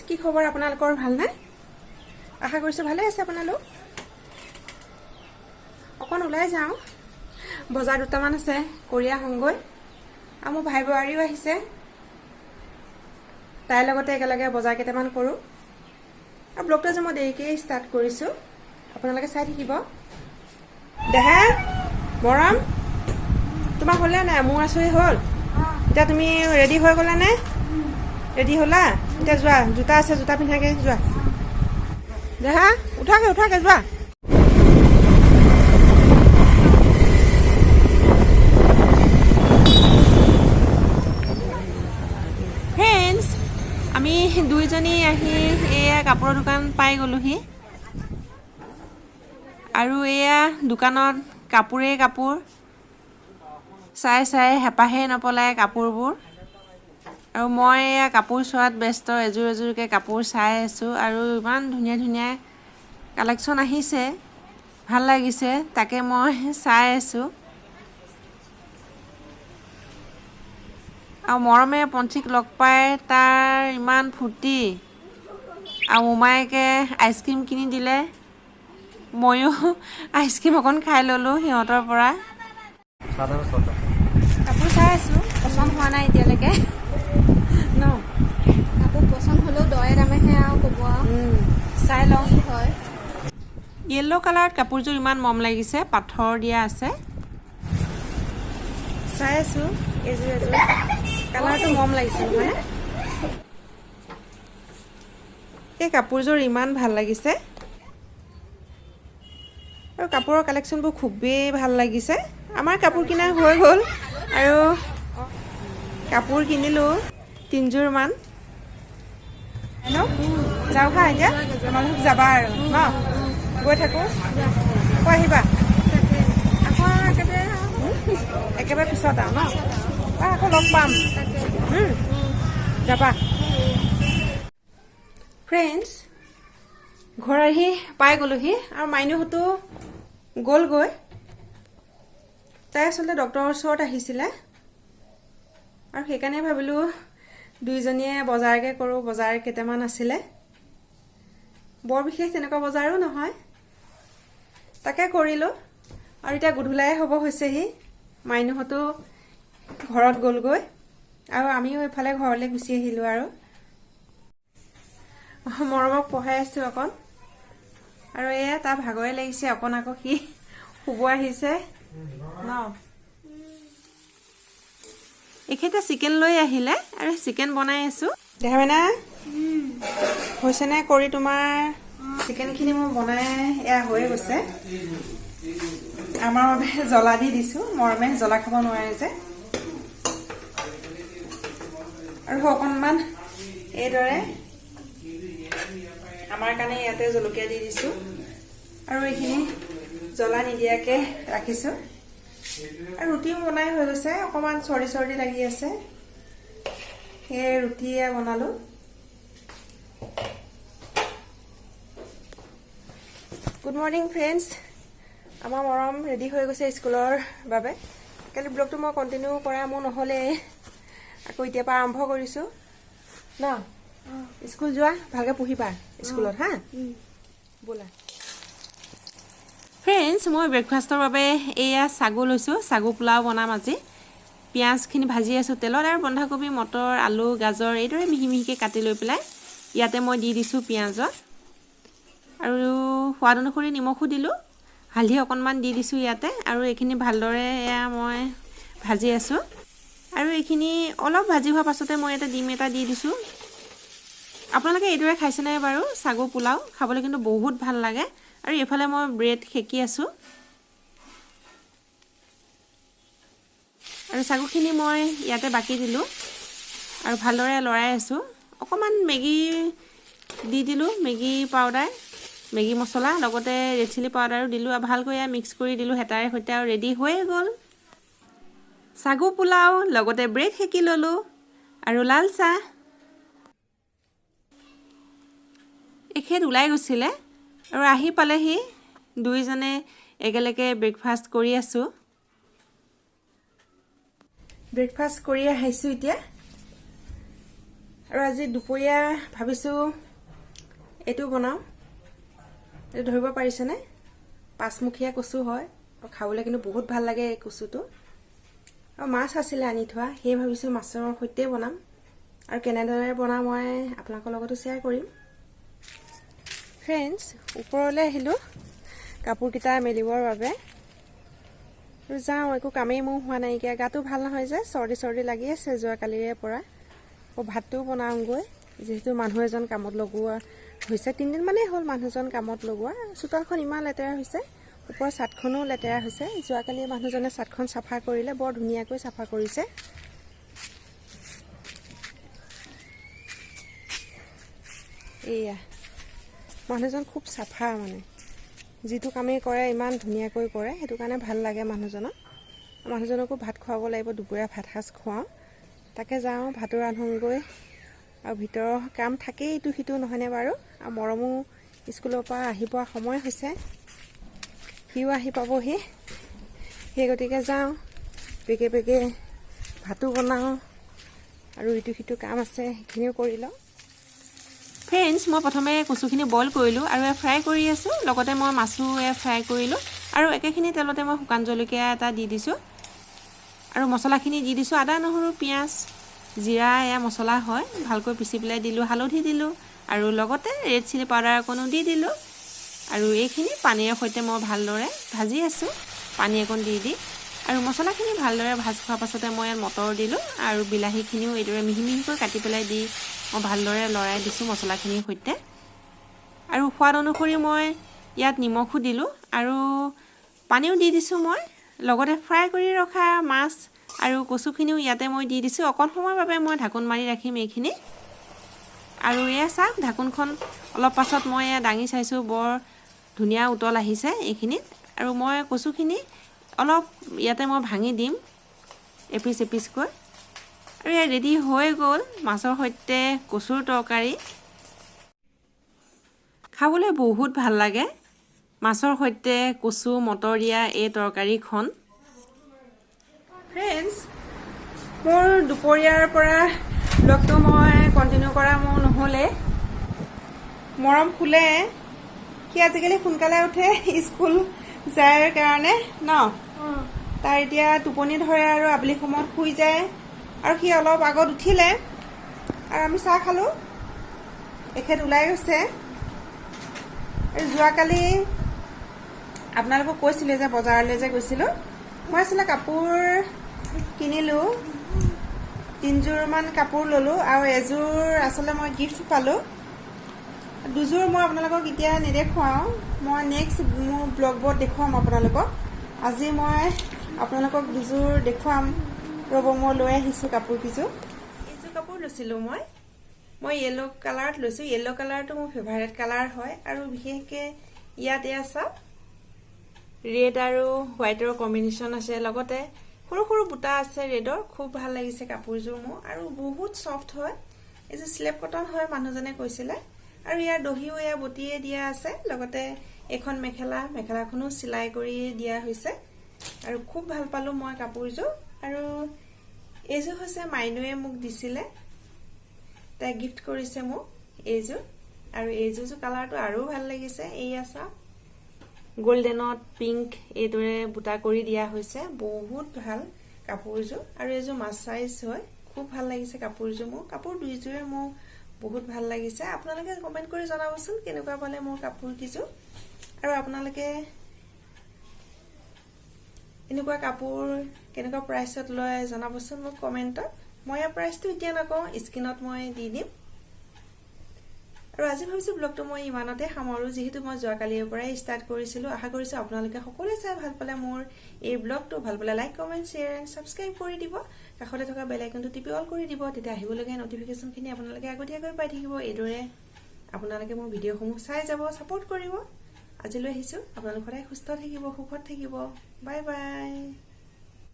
কি খবৰ আপোনালোকৰ ভালনে? আশা কৰিছোঁ ভালে আছে আপোনালোক। অকণ ওলাই যাওঁ, বজাৰ দুটামান আছে কৰি আহোঁগৈ। আৰু মোৰ ভাই বোৱাৰীও আহিছে, তাইৰ লগতে একেলগে বজাৰ কেইটামান কৰোঁ। আৰু ব্লগটো আজি মই দেৰিকৈ ষ্টাৰ্ট কৰিছোঁ, আপোনালোকে চাই থাকিব। দেহা মৰম তোমাৰ হ'লে নাই? মোৰ আচৰি হ'ল। এতিয়া তুমি ৰেডি হৈ গ'লা নে? ৰেডি হ'লা? এতিয়া যোৱা, জোতা আছে জোতা পিন্ধাকৈ যোৱা। দেহা উঠাকে যোৱা। ফ্ৰেণ্ডছ, আমি দুইজনী আহি এয়া কাপোৰৰ দোকান পাই গ'লোহি। আৰু এয়া দোকানত কাপোৰেই কাপোৰ, চাই হেঁপাহে নপলায় কাপোৰবোৰ। আৰু মই এয়া কাপোৰ চোৱাত ব্যস্ত, এযোৰ এযোৰকৈ কাপোৰ চাই আছোঁ। আৰু ইমান ধুনীয়া ধুনীয়া কালেকশ্যন আহিছে, ভাল লাগিছে, তাকে মই চাই আছোঁ। আৰু মৰমে পঞ্চিক লগ পাই তাৰ ইমান ফূৰ্তি, আৰু মোমায়েকে আইচক্ৰীম কিনি দিলে। ময়ো আইচক্ৰীম অকণ খাই ল'লোঁ সিহঁতৰ পৰা। কাপোৰ চাই আছোঁ, পচন্দ হোৱা নাই এতিয়ালৈকে ন। কাপোৰ পচন্দ হ'লেও দৰে দামেহে আৰু ক'ব আৰু চাই লওঁ কি হয়। য়েল্ল' কালাৰত কাপোৰযোৰ ইমান মৰম লাগিছে, পাথৰ দিয়া আছে। চাই আছোঁ এযোৰ কালাৰটো মৰম লাগিছে নহয়। এই কাপোৰযোৰ ইমান ভাল লাগিছে, আৰু কাপোৰৰ কালেকশ্যনবোৰ খুবেই ভাল লাগিছে। আমাৰ কাপোৰ কিনা হৈ গ'ল, আৰু কাপোৰ কিনিলোঁ 3যোৰমান। যাওঁ খা, এতিয়া তোমালোক যাবা আৰু ন? গৈ থাকোঁ, আকৌ আহিবা আকৌ একেবাৰে পিছত আৰু ন? আকৌ লগ পাম, যাবা। ফ্ৰেণ্ডছ, ঘৰ আহি পাই গ'লোহি, আৰু মাইনুহঁতো গ'লগৈ। তাই আচলতে ডক্তৰৰ ওচৰত আহিছিলে, আৰু সেইকাৰণে ভাবিলোঁ দুইজনীয়ে বজাৰকে কৰোঁ। বজাৰ কেইটামান আছিলে, বৰ বিশেষ তেনেকুৱা বজাৰো নহয়, তাকে কৰিলোঁ। আৰু এতিয়া গধূলাই হ'ব হৈছেহি, মাইনুহঁতো ঘৰত গ'লগৈ, আৰু আমিও এইফালে ঘৰলৈ গুচি আহিলোঁ। আৰু মৰমক পঢ়াই আছোঁ অকণ, আৰু এয়া তাৰ ভাগৰে লাগিছে অকণ, আকৌ সি শুব আহিছে ন। এখেতে চিকেন লৈ আহিলে, আৰু চিকেন বনাই আছোঁ। দেখা পাইনা হৈছেনে কৰি তোমাৰ? চিকেনখিনি মোৰ বনাই এয়া হৈয়ে গৈছে। আমাৰ বাবে জ্বলা দি দিছোঁ, মৰমে জ্বলা খাব নোৱাৰে যে। আৰু অকণমান এইদৰে আমাৰ কাৰণে ইয়াতে জলকীয়া দি দিছোঁ, আৰু এইখিনি জ্বলা নিদিয়াকৈ ৰাখিছোঁ। আৰু ৰুটিও বনাই হৈ গৈছে, অকণমান চৰ্দি লাগি আছে, সেয়ে ৰুটিয়ে বনালোঁ। গুড মৰ্ণিং ফ্ৰেণ্ডছ, আমাৰ মৰম ৰেডি হৈ গৈছে স্কুলৰ বাবে। কালি ব্লগটো মই কণ্টিনিউ কৰা মোৰ নহ'লেই, আকৌ এতিয়াৰ পৰা আৰম্ভ কৰিছোঁ ন। স্কুল যোৱা, ভালকৈ পঢ়িবা স্কুলত, হা ব'লা। ফ্ৰেণ্ডছ, মই ব্ৰেকফাষ্টৰ বাবে এয়া চাগু লৈছোঁ, চাগু পোলাও বনাম আজি। পিঁয়াজখিনি ভাজি আছোঁ তেলত, আৰু বন্ধাকবি, মটৰ, আলু, গাজৰ এইদৰে মিহি মিহিকৈ কাটি লৈ পেলাই ইয়াতে মই দি দিছোঁ পিঁয়াজত। আৰু সোৱাদ অনুসৰি নিমখো দিলোঁ, হালধি অকণমান দি দিছোঁ ইয়াতে। আৰু এইখিনি ভালদৰে এয়া মই ভাজি আছোঁ, আৰু এইখিনি অলপ ভাজি হোৱাৰ পাছতে মই ইয়াতে ডিম এটা দি দিছোঁ। আপোনালোকে এইদৰে খাইছেনে বাৰু চাগু পোলাও? খাবলৈ কিন্তু বহুত ভাল লাগে। আৰু এইফালে মই ব্ৰেড সেকি আছোঁ, আৰু চাগুখিনি মই ইয়াতে বাকি দিলোঁ, আৰু ভালদৰে লৰাই আছোঁ। অকণমান মেগী দি দিলোঁ, মেগী পাউডাৰ, মেগী মছলা, লগতে ৰেড চিলি পাউডাৰো দিলোঁ, আৰু ভালকৈ মিক্স কৰি দিলোঁ হেতাৰে সৈতে, আৰু ৰেডি হৈয়ে গ'ল চাগু পোলাও। লগতে ব্ৰেড সেকি ল'লোঁ, আৰু লাল চাহ। এখেত ওলাই গৈছিলে, আৰু আহি পালেহি। দুইজনে একেলগে ব্ৰেকফাষ্ট কৰি আছোঁ। ব্ৰেকফাষ্ট কৰি আহিছোঁ এতিয়া, আৰু আজি দুপৰীয়া ভাবিছোঁ এইটো বনাওঁ। এইটো ধৰিব পাৰিছেনে? পাঁচমুখীয়া কচু হয় আৰু খাবলৈ কিন্তু বহুত ভাল লাগে এই কচুটো। আৰু মাছ আছিলে আনি থোৱা, সেয়ে ভাবিছোঁ মাছৰ সৈতে বনাম। আৰু কেনেদৰে বনাওঁ মই আপোনালোকৰ লগতো শ্বেয়াৰ কৰিম। ফ্ৰেণ্ডছ, ওপৰলৈ আহিলোঁ কাপোৰকেইটা মেলিবৰ বাবে। আৰু যাওঁ, একো কামেই মোৰ হোৱা নাইকিয়া, গাটো ভাল নহয় যে, চৰ্দি লাগি আছে যোৱাকালিৰে পৰা। আকৌ ভাতটোও বনাওঁগৈ, যিহেতু মানুহ এজন কামত লগোৱা হৈছে। 3 দিনমানেই হ'ল মানুহজন কামত লগোৱা। চোতালখন ইমান লেতেৰা হৈছে, ওপৰৰ চাটখনো লেতেৰা হৈছে। যোৱাকালি মানুহজনে চাটখন চাফা কৰিলে, বৰ ধুনীয়াকৈ চাফা কৰিছে। এয়া মানুহজন খুব চাফা, মানে যিটো কামেই কৰে ইমান ধুনীয়াকৈ কৰে, সেইটো কাৰণে ভাল লাগে মানুহজনক। মানুহজনকো ভাত খুৱাব লাগিব, দুপৰীয়া ভাত সাজ খুৱাওঁ। তাকে যাওঁ, ভাতো ৰান্ধোগৈ। আৰু ভিতৰৰ কাম থাকেই ইটো সিটো, নহয়নে বাৰু? আৰু মৰমো স্কুলৰ পৰা আহি পোৱা সময় হৈছে, সিও আহি পাবহি। সেই গতিকে যাওঁ, বেগে বেগে ভাতো বনাওঁ আৰু ইটো সিটো কাম আছে সেইখিনিও কৰি লওঁ। ফ্ৰেণ্ডছ, মই প্ৰথমে কচুখিনি বইল কৰিলোঁ আৰু ফ্ৰাই কৰি আছোঁ। লগতে মই মাছো ফ্ৰাই কৰিলোঁ আৰু একেখিনি তেলতে মই শুকান জলকীয়া এটা দি দিছোঁ আৰু মছলাখিনি দি দিছোঁ। আদা, নহৰু, পিঁয়াজ, জিৰা, এয়া মছলা হয়, ভালকৈ পিচি পেলাই দিলোঁ। হালধি দিলোঁ আৰু লগতে ৰেড চিলি পাউডাৰ অকণো দি দিলোঁ। আৰু এইখিনি পানীৰ সৈতে মই ভালদৰে ভাজি আছোঁ, পানী অকণ দি আৰু মছলাখিনি ভালদৰে ভাজ খোৱাৰ পাছতে মই ইয়াত মটৰ দিলোঁ আৰু বিলাহীখিনিও এইদৰে মিহি মিহিকৈ কাটি পেলাই দি মই ভালদৰে লৰাই দিছোঁ মছলাখিনিৰ সৈতে। আৰু সোৱাদ অনুসৰি মই ইয়াত নিমখো দিলোঁ আৰু পানীও দি দিছোঁ মই। লগতে ফ্ৰাই কৰি ৰখা মাছ আৰু কচুখিনিও ইয়াতে মই দি দিছোঁ। অকণ সময়ৰ বাবে মই ঢাকোন মাৰি ৰাখিম এইখিনি। আৰু এয়া চাওক, ঢাকোনখন অলপ পাছত মই এয়া দাঙি চাইছোঁ, বৰ ধুনীয়া উতল আহিছে এইখিনিত। আৰু মই কচুখিনি অলপ ইয়াতে মই ভাঙি দিম এপিচ এপিচকৈ। আৰু এয়া ৰেডি হৈ গ'ল মাছৰ সৈতে কচুৰ তৰকাৰী। খাবলৈ বহুত ভাল লাগে মাছৰ সৈতে কচু মটৰ দিয়া এই তৰকাৰীখন। ফ্ৰেণ্ডছ, মোৰ দুপৰীয়াৰ পৰা ব্লগটো মই কণ্টিনিউ কৰা মোৰ নহ'লে। মৰম শুলে, সি আজিকালি সোনকালে উঠে স্কুল যায় কাৰণে ন। তাৰ এতিয়া টোপনি ধৰে আৰু আবেলি সময়ত শুই যায়। আৰু সি অলপ আগত উঠিলে আৰু আমি চাহ খালোঁ। এখেত ওলাই গৈছে। আৰু যোৱাকালি আপোনালোকক কৈছিলোঁ যে বজাৰলৈ যে গৈছিলোঁ, মই আচলতে কাপোৰ কিনিলোঁ, 3যোৰমান কাপোৰ ল'লোঁ আৰু এযোৰ আচলতে মই গিফ্ট পালোঁ। 2যোৰ মই আপোনালোকক এতিয়া নেদেখুৱাওঁ, মই নেক্সট মোৰ ব্লগত দেখুৱাম আপোনালোকক। আজি মই আপোনালোকক 2যোৰ দেখুৱাম। ৰ'ব, মই লৈ আহিছোঁ কাপোৰকেইযোৰ। এইযোৰ কাপোৰ লৈছিলোঁ মই য়েল্ল' কালাৰত লৈছোঁ। য়েল্ল' কালাৰটো মোৰ ফেভাৰেট কালাৰ হয়। আৰু বিশেষকৈ ইয়াত এয়া চাওক, ৰেড আৰু হোৱাইটৰ কম্বিনেশ্যন আছে। লগতে সৰু সৰু বুটা আছে ৰেডৰ। খুব ভাল লাগিছে কাপোৰযোৰ মোৰ, আৰু বহুত ছফ্ট হয়। এইযোৰ স্লেপ কটন হয়, মানুহজনে কৈছিলে। আৰু ইয়াৰ দহিও এয়া বটিয়ে দিয়া আছে। লগতে এখন মেখেলাখনো চিলাই কৰি দিয়া হৈছে। আৰু খুব ভাল পালোঁ মই কাপোৰযোৰ। আৰু এইযোৰ হৈছে মাইনুৱে মোক দিছিলে, তাই গিফ্ট কৰিছে মোক এইযোৰ। আৰু এইযোৰ কালাৰটো আৰু ভাল লাগিছে। এইয়া চাওক, গল্ডেনত পিংক এইদৰে বুটা কৰি দিয়া হৈছে। বহুত ভাল কাপোৰযোৰ। আৰু এইযোৰ মাছাইজ হয়, খুব ভাল লাগিছে কাপোৰযোৰ মোৰ। কাপোৰ 2যোৰে মোৰ বহুত ভাল লাগিছে। আপোনালোকে কমেণ্ট কৰি জনাবচোন কেনেকুৱা পালে মোৰ কাপোৰকেইযোৰ। আৰু আপোনালোকে এনেকুৱা কাপোৰ কেনেকুৱা প্ৰাইচত লয় জনাবচোন মোক কমেণ্টত। মই ইয়াৰ প্ৰাইচটো এতিয়া নকওঁ, স্ক্ৰীণত মই দি দিম। আৰু আজি ভাবিছোঁ ব্লগটো মই ইমানতে সামৰোঁ, যিহেতু মই যোৱাকালিৰ পৰাই ষ্টাৰ্ট কৰিছিলোঁ। আশা কৰিছোঁ আপোনালোকে সকলোৱে চাই ভাল পালে মোৰ এই ব্লগটো। ভাল পালে like, comment, share and subscribe কৰি দিব। কাষতে থকা বেল আইকনটো টিপি অল কৰি দিব, তেতিয়া আহিবলগীয়া নটিফিকেশ্যনখিনি আপোনালোকে আগতীয়াকৈ পাই থাকিব। এইদৰে আপোনালোকে মোৰ ভিডিঅ'সমূহ চাই যাব, ছাপোৰ্ট কৰিব। আজিলৈ আহিছোঁ। আপোনালোক সদায় সুস্থ থাকিব, সুখত থাকিব। Bye bye.